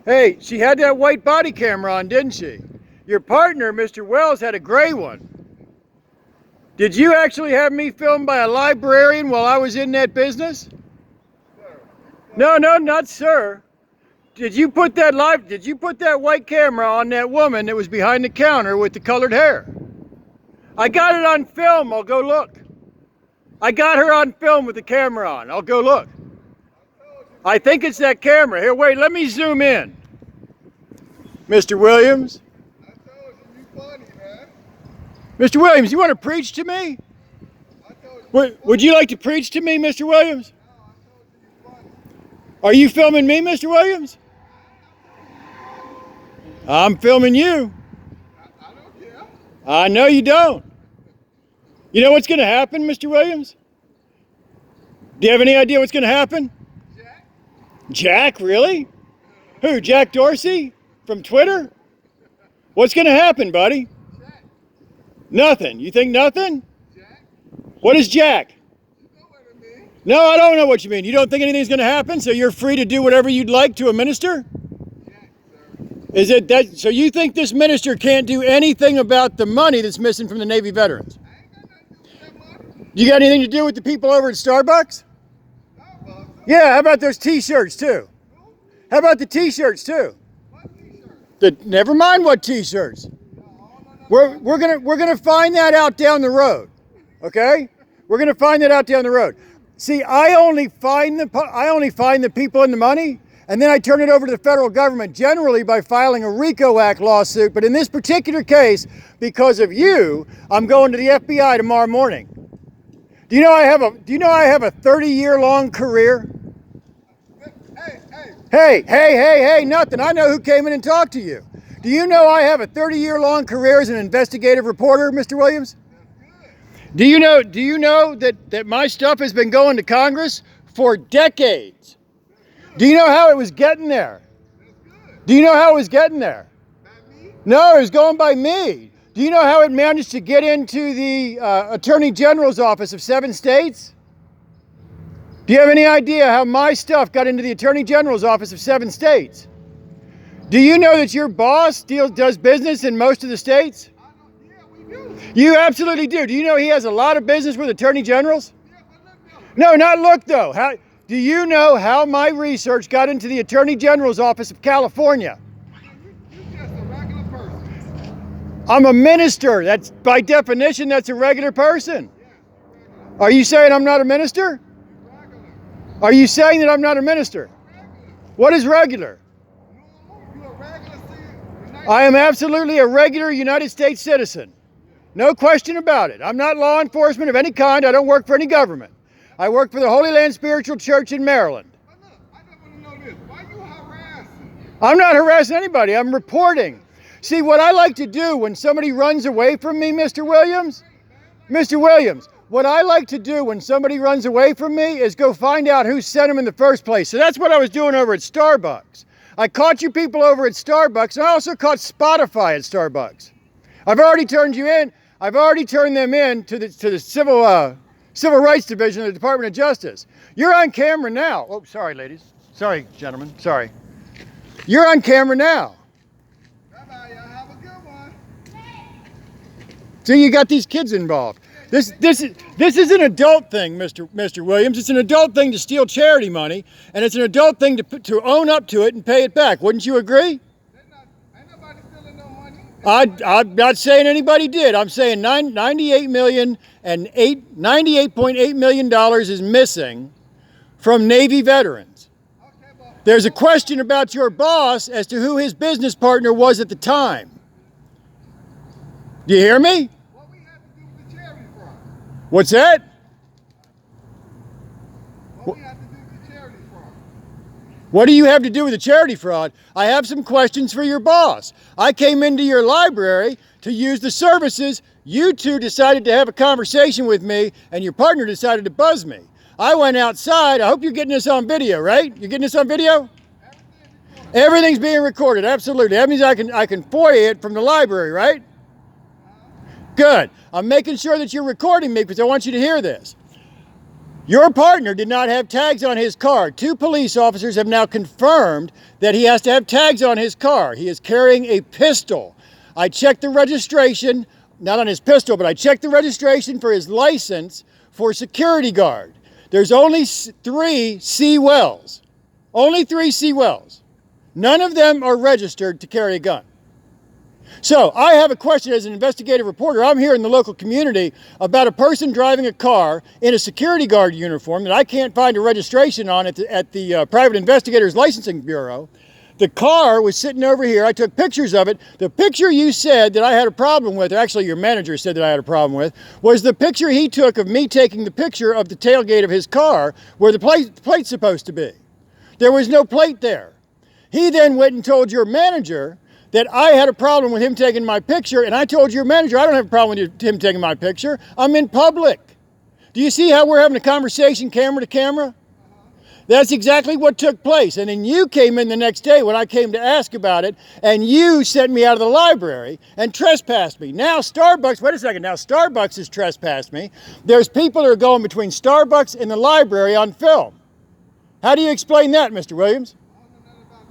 Hey, she had that white body camera on, didn't she? Your partner, Mr. Wells, had a gray one. Did you actually have me filmed by a librarian while I was in that business? No, not sir. Did you put that white camera on that woman that was behind the counter with the colored hair? I got it on film. I'll go look. I got her on film with the camera on. I'll go look. I think it's that camera. Here, wait, let me zoom in. Mr. Williams? I told you, you funny, man. Mr. Williams, you want to preach to me? I told you. Would you like to preach to me, Mr. Williams? No, I told you, you funny. Are you filming me, Mr. Williams? I'm filming you. I don't care. I know you don't. You know what's going to happen, Mr. Williams? Do you have any idea what's going to happen? Jack? Jack, really? Who, Jack Dorsey? From Twitter? What's going to happen, buddy? Jack? Nothing. You think nothing? Jack? What is Jack? You know what I mean? No, I don't know what you mean. You don't think anything's going to happen, so you're free to do whatever you'd like to a minister? Jack, sir. Is it that? So you think this minister can't do anything about the money that's missing from the Navy veterans? I ain't got nothing to do with that money. You got anything to do with the people over at Starbucks? Starbucks. Yeah, how about those t-shirts too? How about the t-shirts too? What t-shirt? Never mind what t-shirts. We're gonna find that out down the road. Okay? We're gonna find that out down the road. See, I only find the people and the money, and then I turn it over to the federal government, generally by filing a RICO Act lawsuit. But in this particular case, because of you, I'm going to the FBI tomorrow morning. Do you know I have a 30-year-long career? Hey, nothing. I know who came in and talked to you. Do you know I have a 30-year-long career as an investigative reporter, Mr. Williams? Do you know that my stuff has been going to Congress for decades? Do you know how it was getting there? Do you know how it was getting there? No, it was going by me. Do you know how it managed to get into the Attorney General's office of 7 states? Do you have any idea how my stuff got into the Attorney General's office of 7 states? Do you know that your boss does business in most of the states? Yeah, we do. You absolutely do. Do you know he has a lot of business with Attorney Generals? Yeah, but look though. No, not look though. Do you know how my research got into the Attorney General's office of California? You just a regular person. I'm a minister. That's by definition, that's a regular person. Yeah, regular. Are you saying I'm not a minister? Regular. Are you saying that I'm not a minister? What is regular? You a regular citizen. I am absolutely a regular United States citizen. No question about it. I'm not law enforcement of any kind. I don't work for any government. I work for the Holy Land Spiritual Church in Maryland. But look, I just want to know this. Why you harassing? I'm not harassing anybody. I'm reporting. See, what I like to do when somebody runs away from me, Mr. Williams, what I like to do when somebody runs away from me is go find out who sent them in the first place. So that's what I was doing over at Starbucks. I caught you people over at Starbucks, and I also caught Spotify at Starbucks. I've already turned you in. I've already turned them in to the Civil Rights Division of the Department of Justice. You're on camera now. Oh, sorry, ladies. Sorry, gentlemen. Sorry. You're on camera now. Bye-bye, y'all. Have a good one. So you got these kids involved. This is an adult thing, Mr. Williams. It's an adult thing to steal charity money, and it's an adult thing to own up to it and pay it back. Wouldn't you agree? Ain't nobody stealing no money. I'm not saying anybody did. I'm saying $98.8 million is missing from Navy veterans. Okay, but There's a question about your boss as to who his business partner was at the time. Do you hear me? what we have to do with the charity fraud? What's that? What we have to do with the charity fraud? What do you have to do with the charity fraud? I have some questions for your boss. I came into your library to use the services. You two decided to have a conversation with me, and your partner decided to buzz me. I went outside. I hope you're getting this on video, right? You're getting this on video? Everything's being recorded, absolutely. That means I can FOIA it from the library, right? Good. I'm making sure that you're recording me because I want you to hear this. Your partner did not have tags on his car. 2 police officers have now confirmed that he has to have tags on his car. He is carrying a pistol. I checked the registration, not on his pistol, but I checked the registration for his license for security guard. There's only 3 C. Wells. Only 3 C. Wells. None of them are registered to carry a gun. So I have a question as an investigative reporter. I'm here in the local community about a person driving a car in a security guard uniform that I can't find a registration on at the Private Investigators Licensing Bureau. The car was sitting over here. I took pictures of it. The picture you said that I had a problem with, or actually your manager said that I had a problem with, was the picture he took of me taking the picture of the tailgate of his car where the plate's supposed to be. There was no plate there. He then went and told your manager that I had a problem with him taking my picture, and I told your manager I don't have a problem with him taking my picture. I'm in public. Do you see how we're having a conversation camera to camera? That's exactly what took place. And then you came in the next day when I came to ask about it, and you sent me out of the library and trespassed me. Now Starbucks, wait a second, now Starbucks has trespassed me. There's people that are going between Starbucks and the library on film. How do you explain that, Mr. Williams?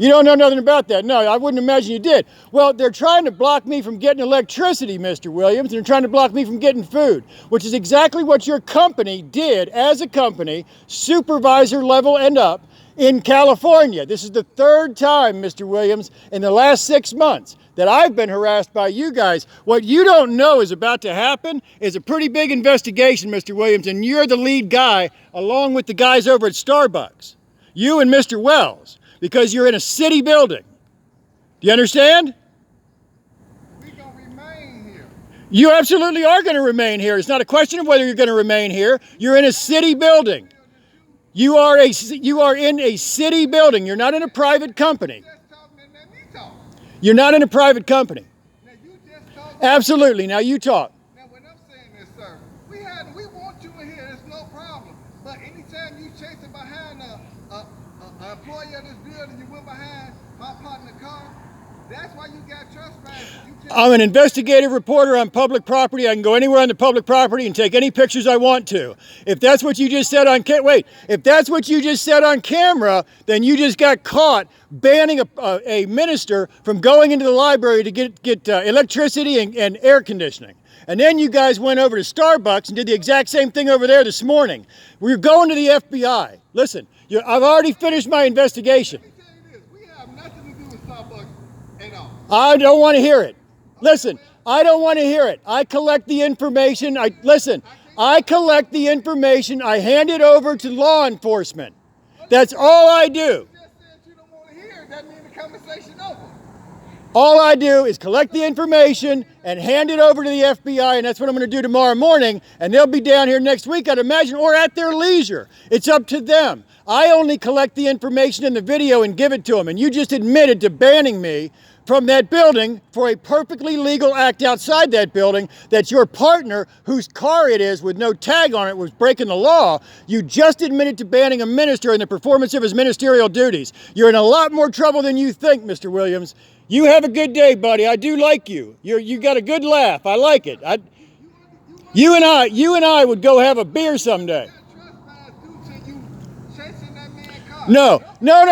You don't know nothing about that. No, I wouldn't imagine you did. Well, they're trying to block me from getting electricity, Mr. Williams, and they're trying to block me from getting food, which is exactly what your company did as a company, supervisor level and up, in California. This is the 3rd time, Mr. Williams, in the last 6 months that I've been harassed by you guys. What you don't know is about to happen is a pretty big investigation, Mr. Williams, and you're the lead guy along with the guys over at Starbucks. You and Mr. Wells. Because you're in a city building. Do you understand? We gonna remain here. You absolutely are going to remain here. It's not a question of whether you're going to remain here. You're in a city building. You are in a city building. You're not in a private company. You're not in a private company. Now you just talk. Absolutely. Now you talk. Now what I'm saying is, sir, we want you in here. There's no problem. But anytime you chasing behind a employee of this building, you went behind my partner's car. That's why you got trespassed. I'm an investigative reporter on public property. I can go anywhere on the public property and take any pictures I want to. If that's what you just said on if that's what you just said on camera, then you just got caught banning a minister from going into the library to get electricity and air conditioning. And then you guys went over to Starbucks and did the exact same thing over there this morning. We're going to the FBI. Listen, I've already finished my investigation. Let me tell you this. We have nothing to do with Starbucks at all. I don't want to hear it. Listen, I don't want to hear it. I collect the information. I collect the information. I hand it over to law enforcement. That's all I do. You just said you don't want to hear it. That means the conversation over. All I do is collect the information and hand it over to the FBI, and that's what I'm going to do tomorrow morning, and they'll be down here next week, I'd imagine, or at their leisure. It's up to them. I only collect the information in the video and give it to them, and you just admitted to banning me from that building for a perfectly legal act outside that building that your partner, whose car it is with no tag on it, was breaking the law. You just admitted to banning a minister in the performance of his ministerial duties. You're in a lot more trouble than you think, Mr. Williams. You have a good day, buddy. I do like you. You got a good laugh. I like it. You and I would go have a beer someday. No. You're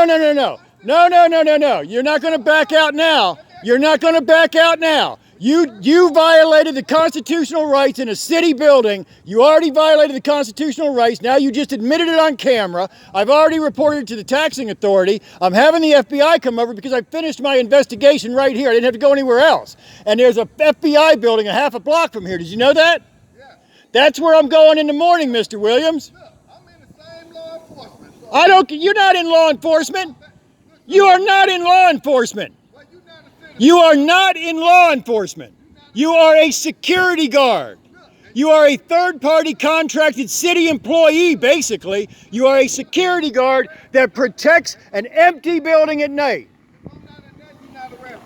not going to back out now. You're not going to back out now. You violated the constitutional rights in a city building. You already violated the constitutional rights. Now you just admitted it on camera. I've already reported it to the taxing authority. I'm having the FBI come over because I finished my investigation right here. I didn't have to go anywhere else. And there's a FBI building a half a block from here. Did you know that? Yeah. That's where I'm going in the morning, Mr. Williams. Look, I'm in the same law enforcement. So You're not in law enforcement. You are not in law enforcement. well, you're not a citizen. You are not in law enforcement. You are a security guard. You are a third-party contracted city employee, basically. You are a security guard that protects an empty building at night. If I'm not in that, you're not a reference.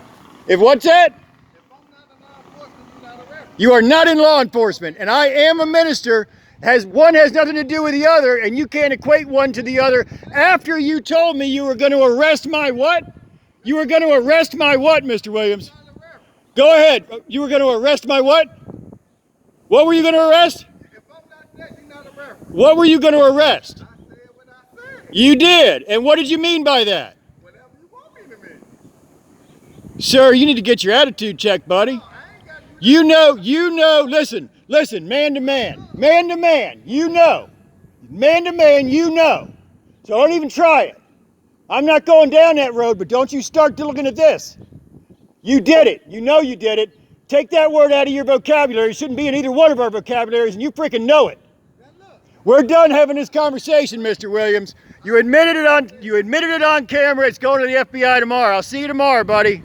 If what's that? If I'm not in law enforcement, you're not a reference. You are not in law enforcement, and I am a minister. One has nothing to do with the other, and you can't equate one to the other. After you told me you were going to arrest my what? You were going to arrest my what, Mr. Williams? You're not a reference. Go ahead. You were going to arrest my what? What were you going to arrest? If I'm not that, you're not a reference. What were you going to arrest? I said what I said. You did. And what did you mean by that? Whatever you want me to mean. Sir, you need to get your attitude checked, buddy. I ain't got to do You know, listen, man to man, you know. Man to man, you know. So don't even try it. I'm not going down that road, but don't you start looking at this. You did it. You know you did it. Take that word out of your vocabulary. It shouldn't be in either one of our vocabularies, and you freaking know it. Now look, We're done having this conversation, Mr. Williams. You admitted it on camera. It's going to the FBI tomorrow. I'll see you tomorrow, buddy.